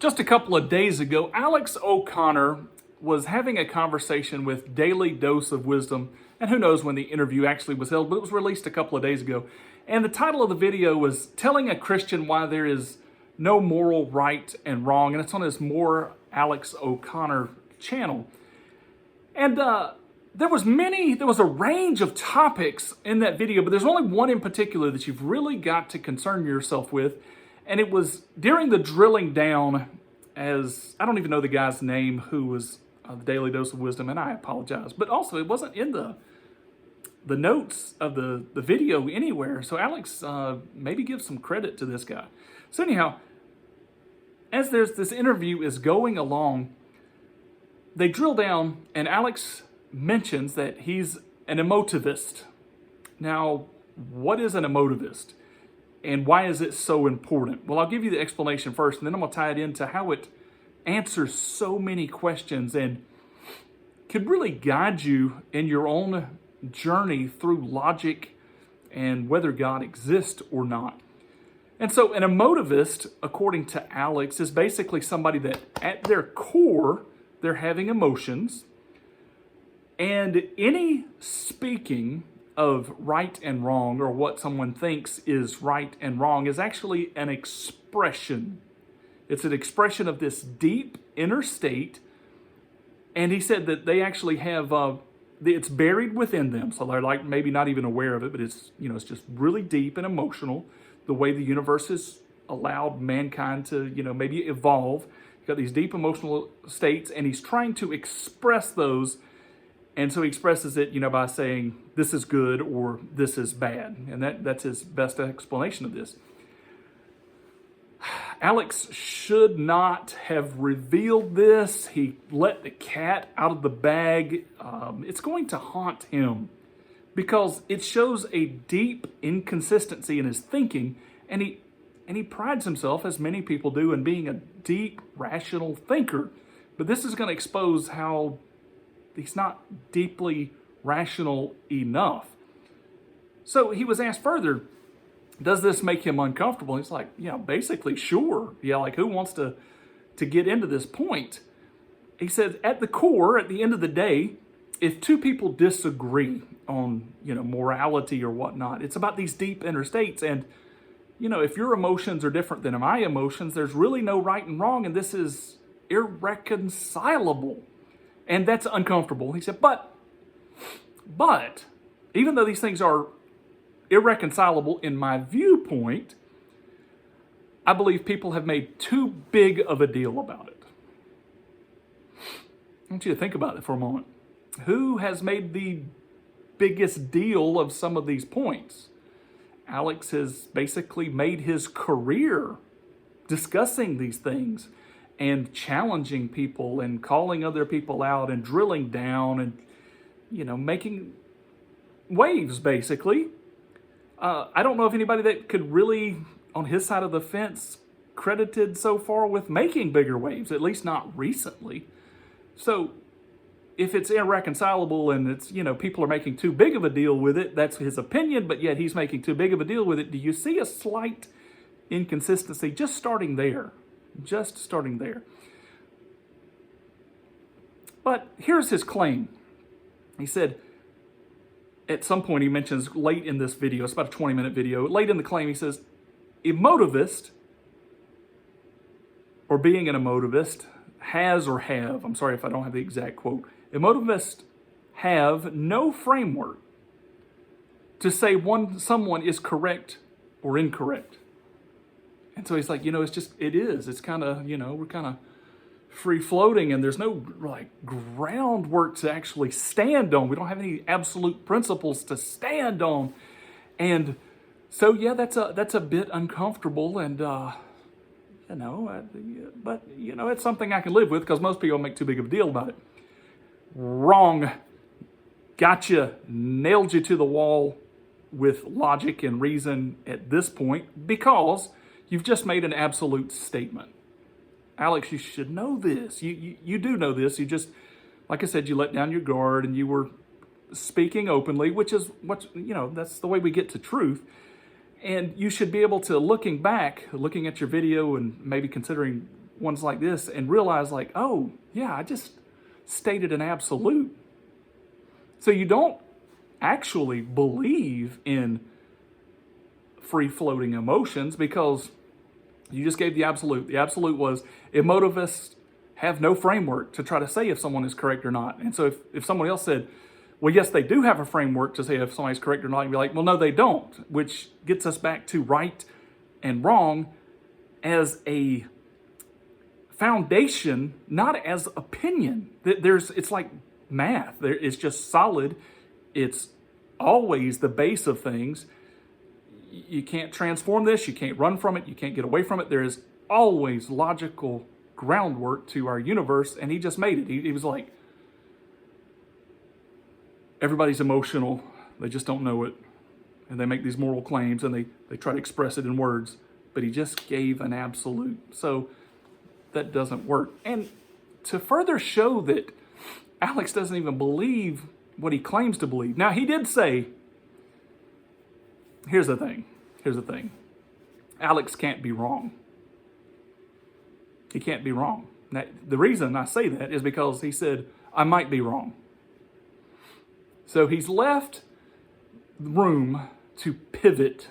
Just a couple of days ago, Alex O'Connor was having a conversation with Daily Dose of Wisdom, and who knows when the interview actually was held, but it was released a couple of days ago. And the title of the video was Telling a Christian Why There Is No Moral Right and Wrong, and it's on his More Alex O'Connor channel. And there was a range of topics in that video, but there's only one in particular that you've really got to concern yourself with. And it was during the drilling down, as I don't even know the guy's name who was the Daily Dose of Wisdom, and I apologize. But also, it wasn't in the notes of the video anywhere. So Alex, maybe give some credit to this guy. So anyhow, as this interview is going along, they drill down, and Alex mentions that he's an emotivist. Now, what is an emotivist? And why is it so important? Well, I'll give you the explanation first, and then I'm going to tie it into how it answers so many questions and could really guide you in your own journey through logic and whether God exists or not. And so an emotivist, according to Alex, is basically somebody that at their core, they're having emotions, and any speaking of right and wrong, or what someone thinks is right and wrong, is actually an expression. It's an expression of this deep inner state. And he said that they actually have, it's buried within them. So they're like maybe not even aware of it, but it's just really deep and emotional. The way the universe has allowed mankind to, maybe evolve. You've got these deep emotional states, and he's trying to express those. And so he expresses it, by saying, this is good or this is bad. And that's his best explanation of this. Alex should not have revealed this. He let the cat out of the bag. It's going to haunt him because it shows a deep inconsistency in his thinking. And he prides himself, as many people do, in being a deep, rational thinker. But this is going to expose how he's not deeply rational enough. So he was asked further, does this make him uncomfortable? He's like, basically, sure. Yeah, like who wants to get into this point? He said, at the core, at the end of the day, if two people disagree on, morality or whatnot, it's about these deep inner states. And, if your emotions are different than my emotions, there's really no right and wrong. And this is irreconcilable. And that's uncomfortable. He said, but even though these things are irreconcilable in my viewpoint, I believe people have made too big of a deal about it. I want you to think about it for a moment. Who has made the biggest deal of some of these points? Alex has basically made his career discussing these things and challenging people and calling other people out and drilling down and, making waves, basically. I don't know if anybody that could really, on his side of the fence, credited so far with making bigger waves, at least not recently. So if it's irreconcilable and it's, people are making too big of a deal with it, that's his opinion, but yet he's making too big of a deal with it. Do you see a slight inconsistency just starting there? Just starting there. But here's his claim. He said, at some point he mentions late in this video, it's about a 20-minute video, late in the claim he says, emotivist, or being an emotivist, has or have, I'm sorry if I don't have the exact quote, emotivists have no framework to say someone is correct or incorrect. And so he's like, it's kind of, we're kind of free floating and there's no groundwork to actually stand on. We don't have any absolute principles to stand on. And so, yeah, that's a bit uncomfortable and, but it's something I can live with because most people make too big of a deal about it. Wrong. Gotcha. Nailed you to the wall with logic and reason at this point because you've just made an absolute statement. Alex, you should know this. You do know this. You just, like I said, you let down your guard and you were speaking openly, which is that's the way we get to truth. And you should be able to, looking back, looking at your video and maybe considering ones like this and realize like, oh, yeah, I just stated an absolute. So you don't actually believe in free-floating emotions because you just gave the absolute. The absolute was emotivists have no framework to try to say if someone is correct or not. And so if someone else said, well, yes, they do have a framework to say if somebody's correct or not, you'd be like, well, no, they don't, which gets us back to right and wrong as a foundation, not as opinion. It's like math. It's just solid. It's always the base of things. You can't transform this. You can't run from it. You can't get away from it. There is always logical groundwork to our universe, and he just made it. He was like, everybody's emotional. They just don't know it. And they make these moral claims, and they try to express it in words. But he just gave an absolute. So that doesn't work. And to further show that Alex doesn't even believe what he claims to believe. Now, he did say, here's the thing. Alex can't be wrong. He can't be wrong. Now, the reason I say that is because he said, I might be wrong. So he's left room to pivot.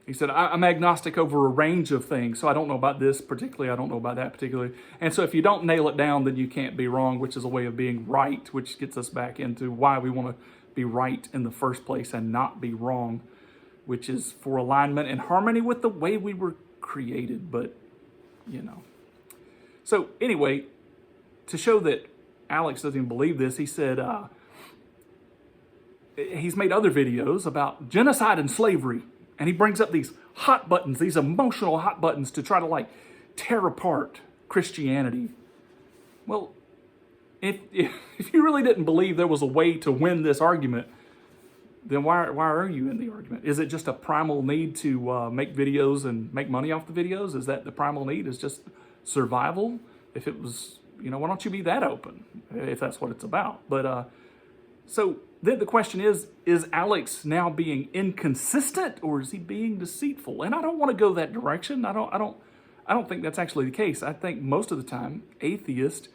He said, I'm agnostic over a range of things, so I don't know about this particularly, I don't know about that particularly. And so if you don't nail it down, then you can't be wrong, which is a way of being right, which gets us back into why we want to be right in the first place and not be wrong, which is for alignment and harmony with the way we were created, but, you know. So anyway, to show that Alex doesn't even believe this, he said, he's made other videos about genocide and slavery. And he brings up these hot buttons, these emotional hot buttons to try to like tear apart Christianity. Well, if you really didn't believe there was a way to win this argument, then why are you in the argument? Is it just a primal need to make videos and make money off the videos? Is that the primal need? Is just survival? If it was, why don't you be that open if that's what it's about? But so then the question is Alex now being inconsistent or is he being deceitful? And I don't want to go that direction. I don't think that's actually the case. I think most of the time atheists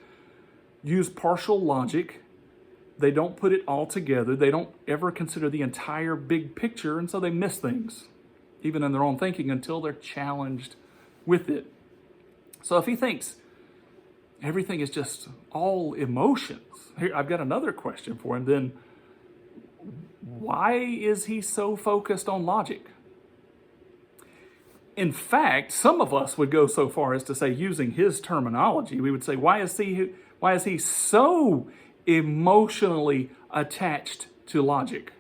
use partial logic. They don't put it all together. They don't ever consider the entire big picture, and so they miss things, even in their own thinking, until they're challenged with it. So if he thinks everything is just all emotions, here, I've got another question for him then. Why is he so focused on logic? In fact, some of us would go so far as to say, using his terminology, we would say, why is he so emotionally attached to logic?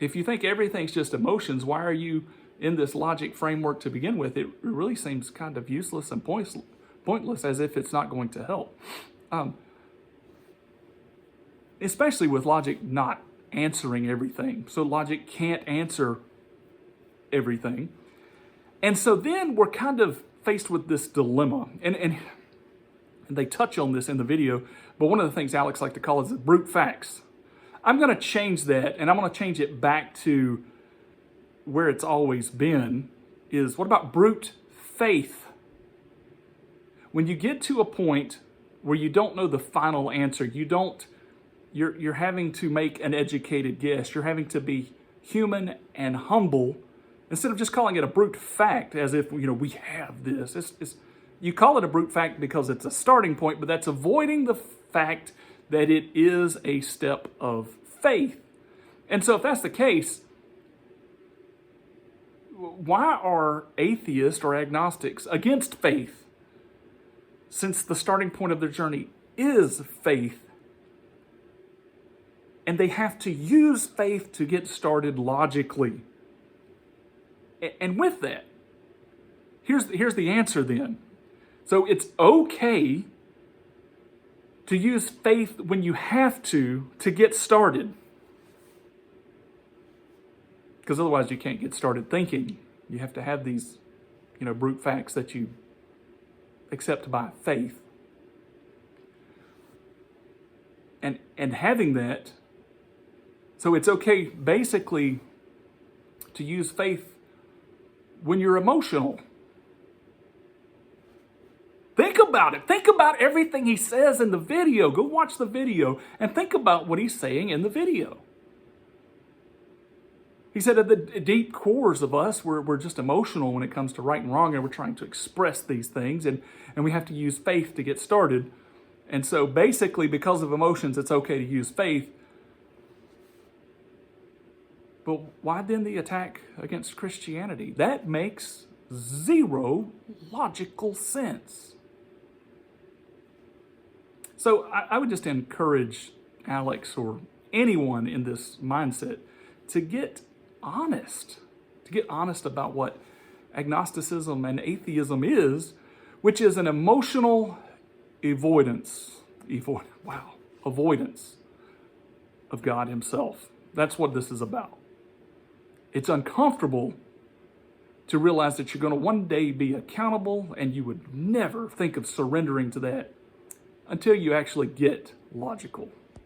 If you think everything's just emotions, why are you in this logic framework to begin with? It really seems kind of useless and pointless, as if it's not going to help. Especially with logic not answering everything. So logic can't answer everything. And so then we're kind of faced with this dilemma. And they touch on this in the video, but one of the things Alex likes to call is the brute facts. I'm going to change that, and I'm going to change it back to where it's always been, is what about brute faith? When you get to a point where you don't know the final answer, you're having to make an educated guess. You're having to be human and humble instead of just calling it a brute fact as if, we have this. You call it a brute fact because it's a starting point, but that's avoiding the fact that it is a step of faith. And so if that's the case, why are atheists or agnostics against faith, since the starting point of their journey is faith? And they have to use faith to get started logically. And with that, here's the answer then. So it's okay to use faith when you have to get started. Because otherwise you can't get started thinking. You have to have these, brute facts that you accept by faith. And having that, so it's okay basically to use faith when you're emotional. Think about it. Think about everything he says in the video. Go watch the video and think about what he's saying in the video. He said at the deep cores of us, we're just emotional when it comes to right and wrong, and we're trying to express these things, and we have to use faith to get started. And so basically, because of emotions, it's okay to use faith. But why then the attack against Christianity? That makes zero logical sense. So I would just encourage Alex or anyone in this mindset to get honest about what agnosticism and atheism is, which is an emotional avoidance of God himself. That's what this is about. It's uncomfortable to realize that you're going to one day be accountable, and you would never think of surrendering to that until you actually get logical.